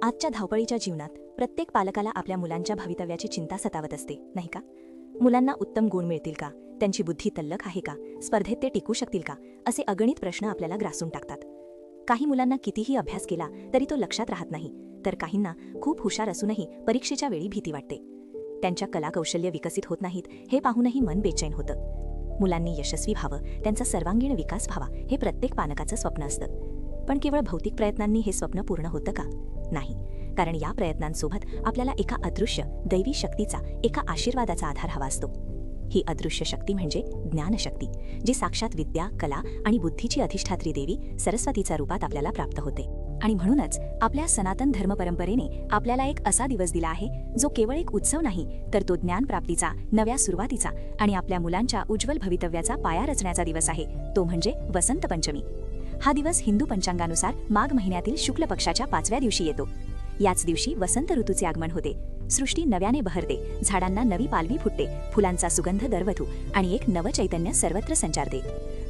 आजच्या धावपळीच्या जीवनात प्रत्येक पालकाला आपल्या मुलांच्या भवितव्याची चिंता सतावत असते, नाही का? मुलांना उत्तम गुण मिळतील का, त्यांची बुद्धी तल्लख आहे का, स्पर्धेत ते टिकू शकतील का, असे अगणित प्रश्न आपल्याला ग्रासून टाकतात. काही मुलांना कितीही अभ्यास केला तरी तो लक्षात राहत नाही, तर काहींना खूप हुशार असूनही परीक्षेच्या वेळी भीती वाटते. त्यांच्या कलाकौशल्य विकसित होत नाहीत हे पाहूनही मन बेचैन होतं. मुलांनी यशस्वी व्हावं, त्यांचा सर्वांगीण विकास व्हावा हे प्रत्येक पालकाचं स्वप्न असतं. पण केवळ भौतिक प्रयत्नांनी हे स्वप्न पूर्ण होतं का? नाही, कारण या प्रयत्नांसोबत आपल्याला एका अदृश्य दैवी शक्तीचा, एका आशीर्वादाचा आधार हवा असतो. ही अदृश्य शक्ती म्हणजे ज्ञानशक्ती, जी साक्षात विद्या, कला आणि बुद्धीची अधिष्ठात्री देवी सरस्वतीच्या रूपात आपल्याला प्राप्त होते. आणि म्हणूनच आपल्या सनातन धर्मपरंपरेने आपल्याला एक असा दिवस दिला आहे, जो केवळ एक उत्सव नाही, तर तो ज्ञान प्राप्तीचा, नव्या सुरुवातीचा आणि आपल्या मुलांच्या उज्ज्वल भवितव्याचा पाया रचण्याचा दिवस आहे. तो म्हणजे वसंत पंचमी. हा दिवस हिंदू पंचांगानुसार माघ महिन्यातील शुक्ल पक्षाच्या 5व्या दिवशी येतो. याच दिवशी वसंत ऋतूचे आगमन होते. सृष्टी नव्याने बहरते, झाडांना नवी पालवी फुटते, फुलांचा सुगंध दरवधू आणि एक नवचैतन्य सर्वत्र संचारते.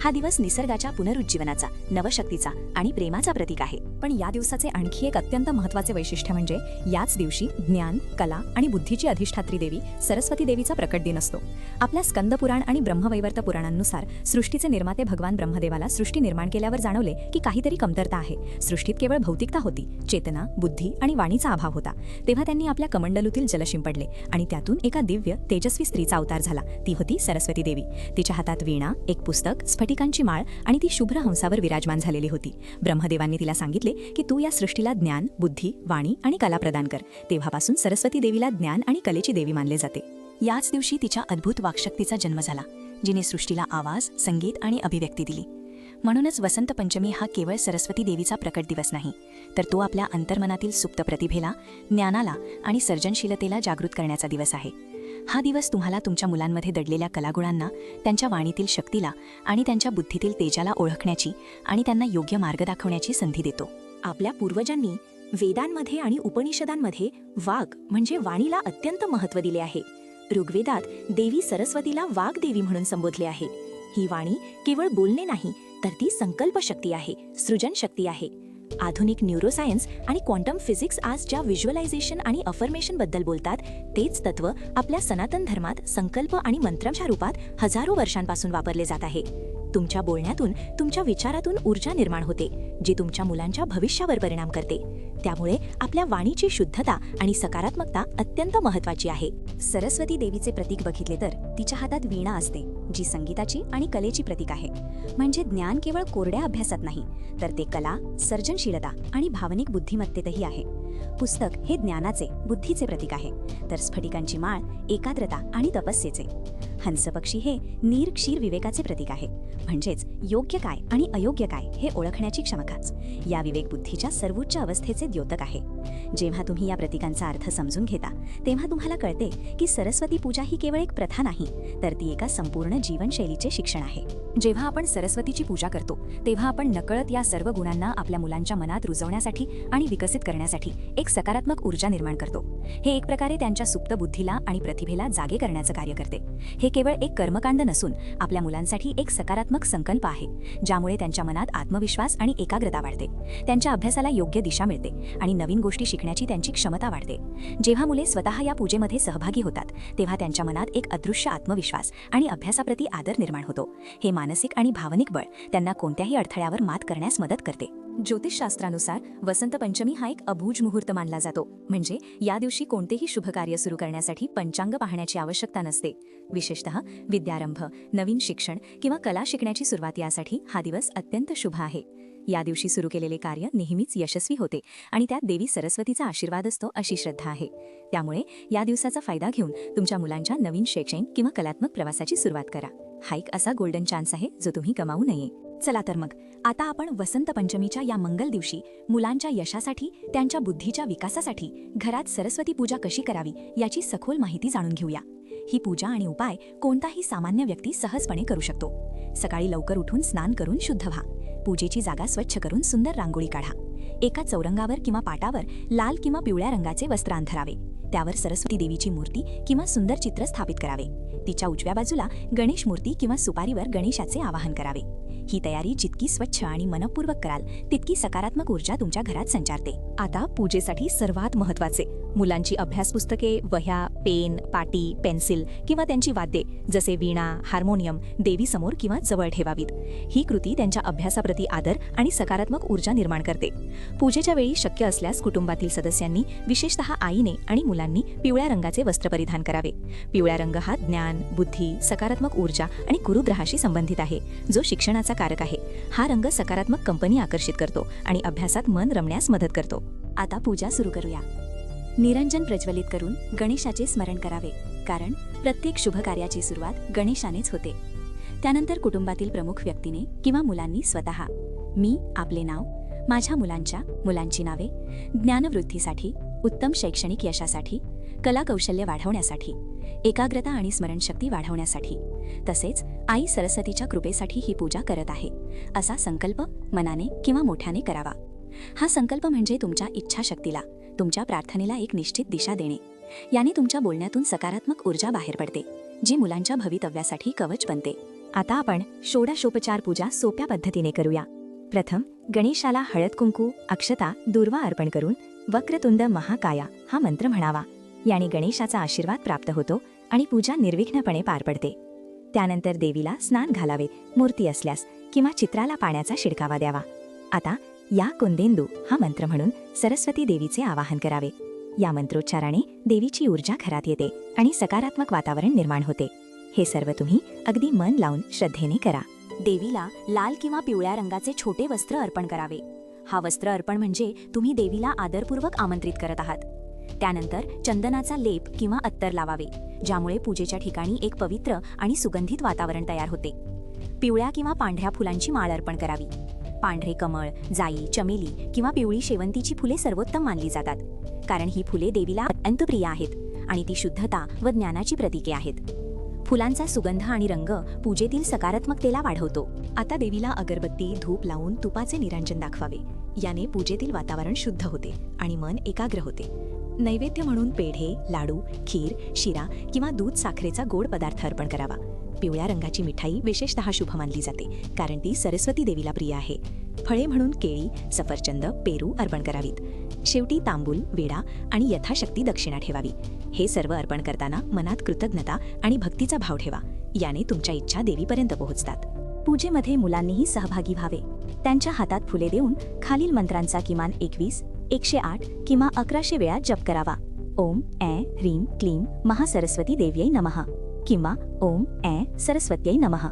हा दिवस निसर्गाच्या पुनरुज्जीवनाचा, नवशक्तीचा आणि प्रेमाचा प्रतीक आहे. पण या दिवसाचे आणखी एक अत्यंत महत्त्वाचे वैशिष्ट्य म्हणजे याच दिवशी ज्ञान, कला आणि बुद्धीची अधिष्ठात्री देवी सरस्वती देवीचा प्रकट दिन असतो. आपल्या स्कंदपुराण आणि ब्रह्मवैवर्त पुराणांनुसार सृष्टीचे निर्माते भगवान ब्रह्मदेवाला सृष्टी निर्माण केल्यावर जाणवले की काहीतरी कमतरता आहे. सृष्टीत केवळ भौतिकता होती, चेतना, बुद्धी आणि वाणीचा अभाव होता. तेव्हा त्यांनी आपल्या कमंडलूतील जल शिंपडले आणि त्यातून एका दिव्य तेजस्वी स्त्रीचा अवतार झाला. ती होती सरस्वती देवी. तिच्या हातात वीणा, एक पुस्तक, स्फटिकांची माळ आणि ती शुभ्र हंसावर विराजमान झालेली होती. ब्रह्मदेवांनी तिला सांगितले की तू या सृष्टीला ज्ञान, बुद्धी, वाणी आणि कला प्रदान कर. तेव्हापासून सरस्वती देवीला ज्ञान आणि कलेची देवी मानले जाते. याच दिवशी तिच्या अद्भुत वाक्शक्तीचा जन्म झाला, जिने सृष्टीला आवाज, संगीत आणि अभिव्यक्ती दिली. म्हणूनच वसंत पंचमी हा केवळ सरस्वती देवीचा प्रकट दिवस नाही, तर तो आपल्या अंतर्मनातील सुप्त प्रतिभेला, ज्ञानाला आणि सर्जनशीलतेला जागृत करण्याचा दिवस आहे. हा दिवस तुम्हाला तुमच्या मुलांमध्ये दडलेल्या कलागुणांना, त्यांच्या वाणीतील शक्तीला आणि त्यांच्या बुद्धीतील तेजाला ओळखण्याची आणि त्यांना योग्य मार्ग दाखवण्याची संधी देतो. आपल्या पूर्वजांनी वेदांमध्ये आणि उपनिषदांमध्ये वाघ म्हणजे वाणीला अत्यंत महत्त्व दिले आहे. ऋग्वेदात देवी सरस्वतीला वाग्देवी म्हणून संबोधले आहे. ही वाणी केवळ बोलणे नाही, तर ती संकल्पशक्ती आहे, सृजनशक्ती आहे. आधुनिक न्यूरोसायन्स आणि क्वांटम फिजिक्स आज ज्या व्हिज्युअलायझेशन आणि अफर्मेशनबद्दल बोलतात, तेच तत्त्व आपल्या सनातन धर्मात संकल्प आणि मंत्रांच्या रूपात हजारो वर्षांपासून वापरले जात आहे. तुमच्या बोलण्यातून, तुमच्या विचारातून ऊर्जा निर्माण होते, जी तुमच्या मुलांच्या भविष्यावर परिणाम करते. त्यामुळे आपल्या वाणीची शुद्धता आणि सकारात्मकता अत्यंत महत्त्वाची आहे. सरस्वती देवीचे प्रतीक बघितले तर तिच्या हातात वीणा असते, जी संगीताची आणि कलेची प्रतीक आहे. म्हणजे ज्ञान केवळ कोरड्या अभ्यासात नाही, तर ते कला, सर्जनशीलता आणि भावनिक बुद्धिमत्तेतही आहे. पुस्तक हे ज्ञानाचे, बुद्धीचे प्रतीक आहे, तर स्फटिकांची माळ एकाग्रता आणि तपस्येचे. हंसपक्षी हे नीर क्षीर विवेकाचे प्रतीक आहे, म्हणजेच योग्य काय आणि अयोग्य काय हे ओळखण्याची क्षमताच या विवेक बुद्धीच्या सर्वोच्च अवस्थेचे द्योतक आहे. जेव्हा तुम्ही या प्रतीकांचा अर्थ समजून घेता, तेव्हा तुम्हाला कळते की सरस्वती पूजा ही केवळ एक प्रथा नाही, तर ती एका संपूर्ण जीवनशैलीचे शिक्षण आहे. जेव्हा आपण सरस्वतीची पूजा करतो, तेव्हा आपण नकळत या सर्व गुणांना आपल्या मुलांच्या मनात रुजवण्यासाठी आणि विकसित करण्यासाठी एक सकारात्मक ऊर्जा निर्माण करतो. हे एक प्रकारे त्यांच्या सुप्त बुद्धीला आणि प्रतिभेला जागे करण्याचं कार्य करते. हे केवळ एक कर्मकांड नसून आपल्या मुलांसाठी एक सकारात्मक संकल्प आहे, ज्यामुळे त्यांच्या मनात आत्मविश्वास आणि एकाग्रता वाढते, त्यांच्या अभ्यासाला योग्य दिशा मिळते आणि नवीन गोष्टी शिकण्याची त्यांची क्षमता वाढते. जेव्हा मुले स्वतः या पूजेमध्ये सहभागी होतात, तेव्हा त्यांच्या मनात एक अदृश्य आत्मविश्वास आणि अभ्यासाप्रती आदर निर्माण होतो. हे मानसिक आणि भावनिक बळ त्यांना कोणत्याही अडथळ्यावर मात करण्यास मदत करते. ज्योतिषशास्त्रानुसार वसंत पंचमी हा एक अबूझ मुहूर्त मानला जातो. म्हणजे या दिवशी कोणतेही शुभ कार्य सुरू करण्यासाठी पंचांग पाहण्याची आवश्यकता नसते. विशेषतः विद्यारंभ, नवीन शिक्षण किंवा कला शिकण्याची सुरुवात यासाठी हा दिवस अत्यंत शुभ आहे. या दिवशी सुरू केलेले कार्य नेहमीच यशस्वी होते आणि त्यात देवी सरस्वतीचा आशीर्वाद असतो अशी श्रद्धा आहे. त्यामुळे या दिवसाचा फायदा घेऊन तुमच्या मुलांच्या नवीन शैक्षणिक किंवा कलात्मक प्रवासाची सुरुवात करा. हा एक असा गोल्डन चान्स आहे जो तुम्ही गमावू नये. चला तर मग आता आपण वसंत पंचमीच्या या मंगल दिवशी मुलांच्या यशासाठी, त्यांच्या बुद्धीच्या विकासासाठी घरात सरस्वती पूजा कशी करावी याची सखोल माहिती जाणून घेऊया. ही पूजा आणि उपाय कोणताही सामान्य व्यक्ती सहजपणे करू शकतो. सकाळी लवकर उठून स्नान करून शुद्ध व्हा. पूजेची जागा स्वच्छ करून सुंदर रांगोळी काढा. एका चौरंगावर किंवा पाटावर लाल किंवा पिवळ्या रंगाचे वस्त्र अंथरावे. त्यावर सरस्वती देवीची मूर्ती किंवा सुंदर चित्र स्थापित करावे. तिच्या उजव्या बाजूला गणेश मूर्ती किंवा सुपारीवर गणेशाचे आवाहन करावे. ही तयारी जितकी स्वच्छ आणि मनपूर्वक कराल तितकी सकारात्मक ऊर्जा तुमच्या घरात संचारते. आता पूजेसाठी सर्वात महत्त्वाचे, मुलांची अभ्यास पुस्तके, वह्या, पेन, पाटी, पेन्सिल किंवा त्यांची वाद्ये जसे वीणा, हार्मोनियम देवीसमोर किंवा जवळ ठेवावीत. ही कृती त्यांच्या अभ्यासाप्रती आदर आणि सकारात्मक ऊर्जा निर्माण करते. पूजेच्या वेळी शक्य असल्यास कुटुंबातील सदस्यांनी, विशेषतः आईने आणि मुलांनी पिवळ्या रंगाचे वस्त्र परिधान करावे. पिवळा रंग हा ज्ञान, बुद्धी, सकारात्मक ऊर्जा आणि गुरुग्रहाशी संबंधित आहे, जो शिक्षणाचा कारक आहे. हा रंग सकारात्मक कंपनी आकर्षित करतो आणि अभ्यासात मन रमण्यास मदत करतो. आता पूजा सुरू करूया. निरंजन प्रज्वलित करून गणेशाचे स्मरण करावे, कारण प्रत्येक शुभ कार्याची सुरुवात गणेशानेच होते. त्यानंतर कुटुंबातील प्रमुख व्यक्तीने किंवा मुलांनी स्वतः मी, आपले नाव, माझ्या मुलांची नावे, ज्ञानवृद्धीसाठी, उत्तम शैक्षणिक यशासाठी, कलाकौशल्य वाढवण्यासाठी, एकाग्रता आणि स्मरणशक्ती वाढवण्यासाठी, तसेच आई सरस्वतीच्या कृपेसाठी ही पूजा करत आहे, असा संकल्प मनाने किंवा मोठ्याने करावा. हा संकल्प म्हणजे तुमच्या इच्छाशक्तीला, तुमच्या प्रार्थनेला एक निश्चित दिशा देणे. याने तुमच्या बोलण्यातून सकारात्मक ऊर्जा बाहेर पडते, जी मुलांच्या भवितव्यासाठी कवच बनते. आता आपण षोडशोपचार पूजा सोप्या पद्धतीने करूया. प्रथम गणेशाला हळद कुंकू, अक्षता, दूर्वा अर्पण करून वक्रतुंड महाकाया हा मंत्र म्हणावा. याने गणेशाचा आशीर्वाद प्राप्त होतो आणि पूजा निर्विघ्नपणे पार पडते. त्यानंतर देवीला स्नान घालावे, मूर्ती असल्यास, किंवा चित्राला पाण्याचा शिडकावा द्यावा. आता या कुंदेंदू हा मंत्र म्हणून सरस्वती देवीचे आवाहन करावे. या मंत्रोच्चाराने देवीची ऊर्जा घरात येते आणि सकारात्मक वातावरण निर्माण होते. हे सर्व तुम्ही अगदी मन लावून श्रद्धेने करा. देवीला लाल किंवा पिवळ्या रंगाचे छोटे वस्त्र अर्पण करावे. हा वस्त्र अर्पण म्हणजे तुम्ही देवीला आदरपूर्वक आमंत्रित करत आहात. त्यानंतर चंदनाचा लेप किंवा अत्तर लावावे, ज्यामुळे पूजेच्या ठिकाणी एक पवित्र आणि सुगंधित वातावरण तयार होते. पिवळ्या किंवा पांढऱ्या फुलांची माळ अर्पण करावी. पांढरे कमळ, जाई, चमेली किंवा पिवळी शेवंतीची फुले सर्वोत्तम मानली जातात, कारण ही फुले देवीला अत्यंत प्रिय आहेत आणि ती शुद्धता व ज्ञानाची प्रतीके आहेत. फुलांचा सुगंध आणि रंग पूजेतील सकारात्मकतेला वाढवतो. आता देवीला अगरबत्ती, धूप लावून तुपाचे निरंजन दाखवावे. याने पूजेतील वातावरण शुद्ध होते आणि मन एकाग्र होते. नैवेद्य म्हणून पेढे, लाडू, खीर, शिरा किंवा दूध साखरेचा गोड पदार्थ अर्पण करावा. पिवळ्या रंगाची मिठाई विशेषतः शुभ मानली जाते, कारण ती सरस्वती देवीला प्रिय आहे. फळे म्हणून केळी, सफरचंद, पेरू अर्पण करावीत. शेवटी तांबूल, विडा आणि यथाशक्ती दक्षिणा ठेवावी. हे सर्व अर्पण करताना मनात कृतज्ञता आणि भक्तीचा भाव ठेवा. याने तुमच्या इच्छा देवीपर्यंत पोहोचतात. पूजेमध्ये मुलांनीही सहभागी व्हावे. त्यांच्या हातात फुले देऊन खालील मंत्रांचा किमान 21, 108 किंवा 1100 वेळा जप करावा. ओम ऐं ह्रीं क्लीं महासरस्वती देव्यै नमः किंवा ओम ऐं सरस्वत्यै नमः.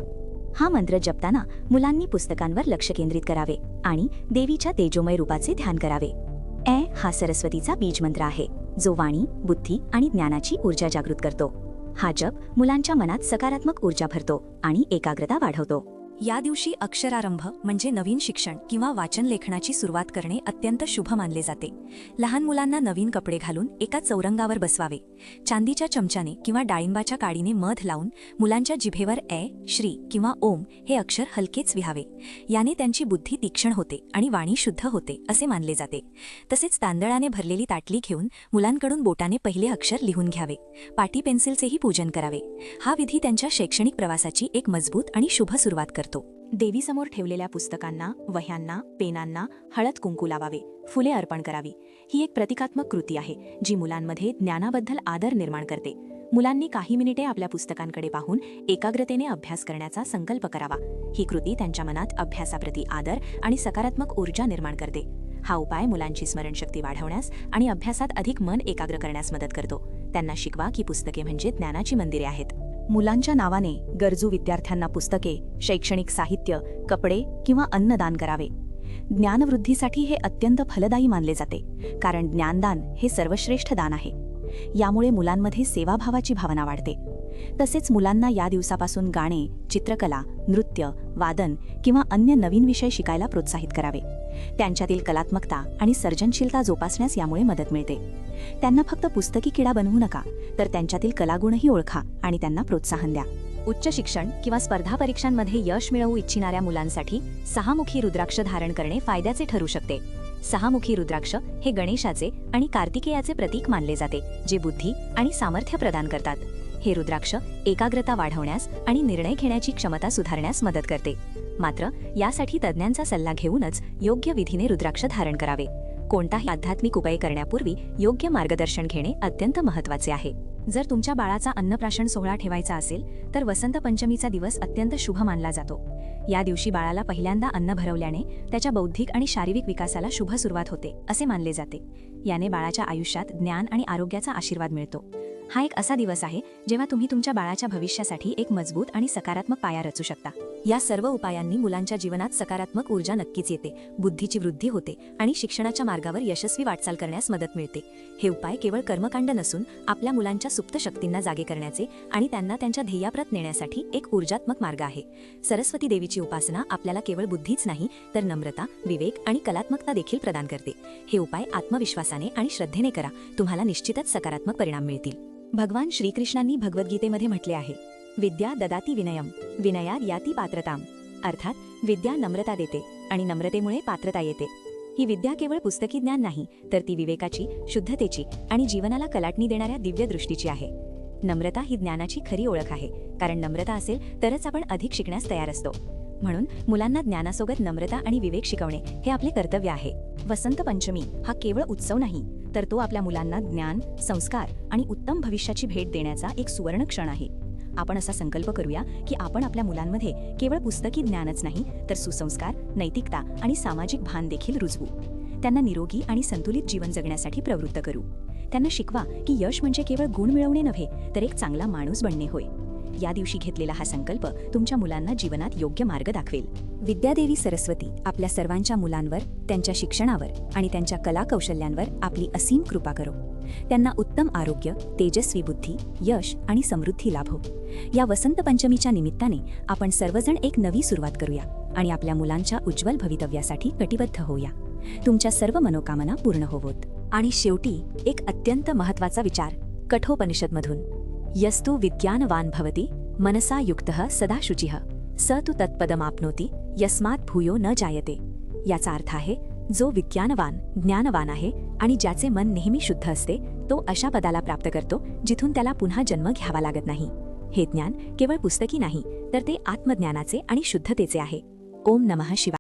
हा मंत्र जपताना मुलांनी पुस्तकांवर लक्ष केंद्रित करावे आणि देवीच्या तेजोमय रूपाचे ध्यान करावे. ऐं हा सरस्वतीचा बीज मंत्र आहे, जो वाणी, बुद्धी आणि ज्ञानाची ऊर्जा जागृत करतो. हा जप मुलांच्या मनात सकारात्मक ऊर्जा भरतो आणि एकाग्रता वाढवतो. या दिवशी अक्षरारंभ म्हणजे नवीन शिक्षण किंवा वाचन लेखनाची सुरुवात करणे अत्यंत शुभ मानले जाते. लहान मुलांना नवीन कपडे घालून एका चौरंगावर बसवावे. चांदीच्या चमच्याने किंवा डाळिंबाच्या काडीने मध लावून मुलांच्या जिभेवर ऐ, श्री किंवा ओम हे अक्षर हलकेच विहावे. याने त्यांची बुद्धी तीक्ष्ण होते आणि वाणी शुद्ध होते असे मानले जाते. तसेच तांदळाने भरलेली ताटली घेऊन मुलांकडून बोटाने पहिले अक्षर लिहून घ्यावे. पाटी पेन्सिलचेही पूजन करावे. हा विधी त्यांच्या शैक्षणिक प्रवासाची एक मजबूत आणि शुभ सुरुवात करतो. देवीसमोर ठेवलेल्या पुस्तकांना, वह्यांना, पेनांना हळद कुंकू लावावे. फुले अर्पण करावी. ही एक प्रतिकात्मक कृती आहे, जी मुलांमध्ये ज्ञानाबद्दल आदर निर्माण करते. मुलांनी काही मिनिटे आपल्या पुस्तकांकडे पाहून एकाग्रतेने अभ्यास करण्याचा संकल्प करावा. ही कृती त्यांच्या मनात अभ्यासाप्रती आदर आणि सकारात्मक ऊर्जा निर्माण करते. हा उपाय मुलांची स्मरणशक्ती वाढवण्यास आणि अभ्यासात अधिक मन एकाग्र करण्यास मदत करतो. त्यांना शिकवा की पुस्तके म्हणजे ज्ञानाची मंदिरे आहेत. मुलांच्या नावाने गरजू विद्यार्थ्यांना पुस्तके, शैक्षणिक साहित्य, कपडे किंवा अन्न दान करावे. ज्ञानवृद्धीसाठी हे अत्यंत फलदायी मानले जाते, कारण ज्ञानदान हे सर्वश्रेष्ठ दान आहे. यामुळे मुलांमध्ये सेवाभावाची भावना वाढते. तसेच मुलांना या दिवसापासून गाणे, चित्रकला, नृत्य, वादन किंवा अन्य नवीन विषय शिकायला प्रोत्साहित करावे. त्यांच्यातील कलात्मकता आणि सर्जनशीलता जोपासण्यास यामुळे मदत मिळते. त्यांना फक्त पुस्तकी किडा बनवू नका, तर त्यांच्यातील कलागुणही ओळखा आणि त्यांना प्रोत्साहन द्या. उच्च शिक्षण किंवा स्पर्धा परीक्षांमध्ये यश मिळवू इच्छिणाऱ्या मुलांसाठी 6मुखी रुद्राक्ष धारण करणे फायद्याचे ठरू शकते. सहामुखी रुद्राक्ष हे गणेशाचे आणि कार्तिकेयाचे प्रतीक मानले जाते, जे बुद्धी आणि सामर्थ्य प्रदान करतात. हे रुद्राक्ष एकाग्रता वाढवण्यास आणि निर्णय घेण्याची क्षमता सुधारण्यास मदत करते. मात्र यासाठी तज्ज्ञांचा सल्ला घेऊनच योग्य विधीने रुद्राक्ष धारण करावे. कोणताही आध्यात्मिक उपाय करण्यापूर्वी योग्य मार्गदर्शन घेणे अत्यंत महत्त्वाचे आहे. जर तुमच्या बाळाचा अन्नप्राशन सोहळा ठेवायचा असेल तर वसंत पंचमीचा दिवस अत्यंत शुभ मानला जातो. या दिवशी बाळाला पहिल्यांदा अन्न भरवल्याने त्याच्या बौद्धिक आणि शारीरिक विकासाला शुभ सुरुवात होते असे मानले जाते. याने बाळाच्या आयुष्यात ज्ञान आणि आरोग्याचा आशीर्वाद मिळतो. हा एक असा दिवस आहे जेव्हा तुम्ही तुमच्या बाळाच्या भविष्यासाठी एक मजबूत आणि सकारात्मक पाया रचू शकता. या सर्व उपायांनी मुलांच्या जीवनात सकारात्मक ऊर्जा नक्कीच येते, बुद्धीची वृद्धी होते आणि शिक्षणाच्या मार्गावर यशस्वी वाटचाल करण्यास मदत मिळते. हे उपाय केवळ कर्मकांड नसून आपल्या मुलांच्या सुप्त शक्तींना जागे करण्याचे आणि त्यांना त्यांच्या ध्येयाप्रत नेण्यासाठी एक ऊर्जात्मक मार्ग आहे. सरस्वती देवीची उपासना आपल्याला केवळ बुद्धीच नाही तर नम्रता, विवेक आणि कलात्मकता देखील प्रदान करते. हे उपाय आत्मविश्वासाने आणि श्रद्धेने करा, तुम्हाला निश्चितच सकारात्मक परिणाम मिळतील. भगवान श्रीकृष्णांनी भगवद्गीतेमध्ये म्हटले आहे, विद्या ददाती विनयम, विनयात याती पात्रताम. अर्थात विद्या नम्रता देते आणि नम्रतेमुळे पात्रता येते. ही विद्या केवळ पुस्तकी ज्ञान नाही तर ती विवेकाची, शुद्धतेची आणि जीवनाला कलाटणी देणाऱ्या दिव्य दृष्टीची आहे. नम्रता ही ज्ञानाची खरी ओळख आहे, कारण नम्रता असेल तरच आपण अधिक शिकण्यास तयार असतो. म्हणून मुलांना ज्ञानासोबत नम्रता आणि विवेक शिकवणे हे आपले कर्तव्य आहे. वसंत पंचमी हा केवळ उत्सव नाही तर तो आपल्या मुलांना ज्ञान, संस्कार आणि उत्तम भविष्याची भेट देण्याचा एक सुवर्ण क्षण आहे. आपण असा संकल्प करूया की आपण आपल्या मुलांमध्ये केवळ पुस्तकी ज्ञानच नाही तर सुसंस्कार, नैतिकता आणि सामाजिक भान देखील रुजवू. त्यांना निरोगी आणि संतुलित जीवन जगण्यासाठी प्रवृत्त करू. त्यांना शिकवा की यश म्हणजे केवळ गुण मिळवणे नव्हे तर एक चांगला माणूस बनणे होय. या दिवशी घेतलेला हा संकल्प तुमच्या मुलांना जीवनात योग्य मार्ग दाखवेल. विद्यादेवी सरस्वती आपल्या सर्वांच्या मुलांवर, त्यांच्या शिक्षणावर आणि त्यांच्या कला कौशल्यांवर आपली असीम कृपा करो. त्यांना उत्तम आरोग्य, तेजस्वी बुद्धी, यश आणि समृद्धी लाभो. या वसंत पंचमीच्या निमित्ताने आपण सर्वजण एक नवी सुरुवात करूया आणि आपल्या मुलांच्या उज्ज्वल भवितव्यासाठी कटिबद्ध होऊया. तुमच्या सर्व मनोकामना पूर्ण होवोत. आणि शेवटी एक अत्यंत महत्त्वाचा विचार कठोपनिषदमधून, यस्तु विज्ञानवान भवति मनसा युक्तः सदा शुचिः स तु तत्पदमाप्नोति यस्मात् भूयो न जायते. याचा अर्थ आहे, जो विज्ञानवान, ज्ञानवान आहे आणि ज्याचे मन नेहमी शुद्ध असते तो अशा पदाला प्राप्त करतो जिथून त्याला पुन्हा जन्म घ्यावा लागत नाही. हे ज्ञान केवळ पुस्तकी नाही तर ते आत्मज्ञानाचे आणि शुद्धतेचे आहे. ओम नमः शिवाय.